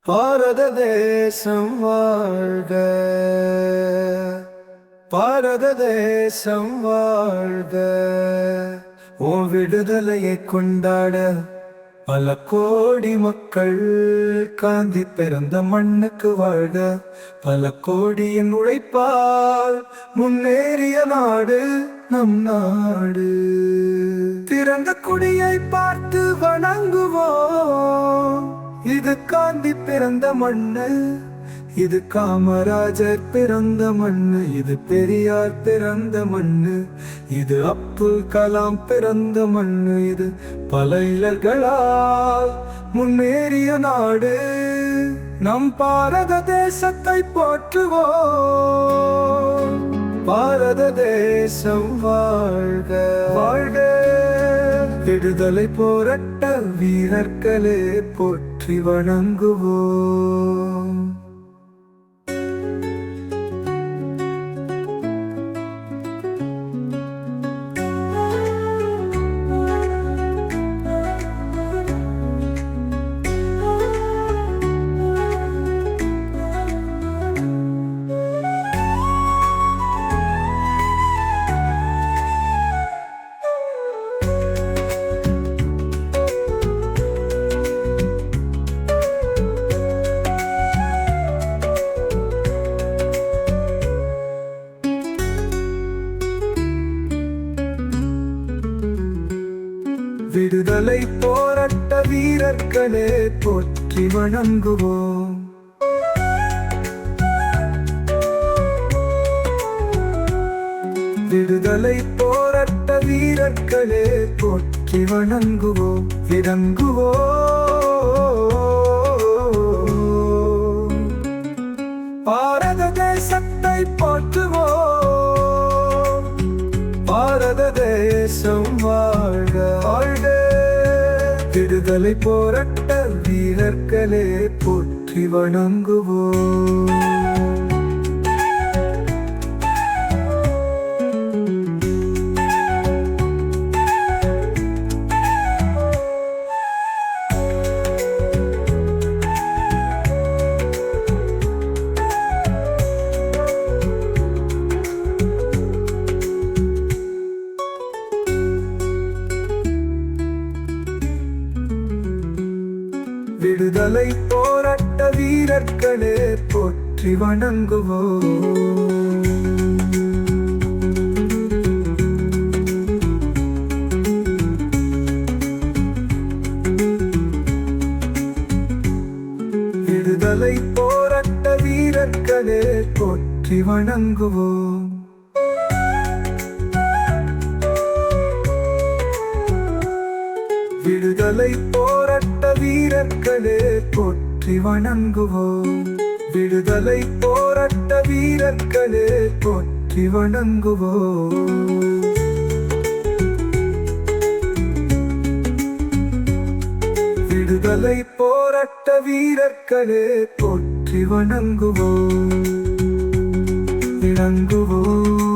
பாரத தேசம் வாழ்க, பாரத தேசம் வாழ்க. உன் விடுதலையை கொண்டாட பல கோடி மக்கள் காந்தி பிறந்த மண்ணுக்கு வாழ்க. பல கோடியின் உழைப்பால் முன்னேறிய நாடு நம் நாடு. திறந்த குடியை பார்த்து வணங்குவோம். இது காந்தி பிறந்த மண்ணு, இது காமராஜர் பிறந்த மண்ணு, இது பெரியார் பிறந்த மண்ணு, இது அப்துல் கலாம் பிறந்த மண்ணு, இது பல இளைஞர்களால் முன்னேறிய நாடு. நம் பாரத தேசத்தை போற்றுவோம். பாரத தேசம் வாழ்க வாழ்க. விடுதலை போராட்ட வீரர்களே போற்றி வணங்குவோம். விடுதலை போராட்ட வீரர்களே போற்றி வணங்குவோம். விடுதலை போராட்ட வீரர்களே போற்றி வணங்குவோம். விளங்குவோம். பாரத தேசத்தை போற்றுவோம். பாரத தேசம் வாழ்க வாழ்க. விடுதலை போராட்ட வீரர்களே போற்றி வணங்குவோம். விடுதலை போராட்ட வீரர்களே போற்றி வணங்குவோம். விடுதலை போராட்ட வீரர்களே போற்றி வணங்குவோம். விடுதலை போராட்ட வீரர்களே போற்றி வணங்குவோம். விடுதலை போராட்ட வீரர்களே போற்றி வணங்குவோம். விடுதலை போராட்ட வீரர்களே போற்றி வணங்குவோம். வணங்குவோம்.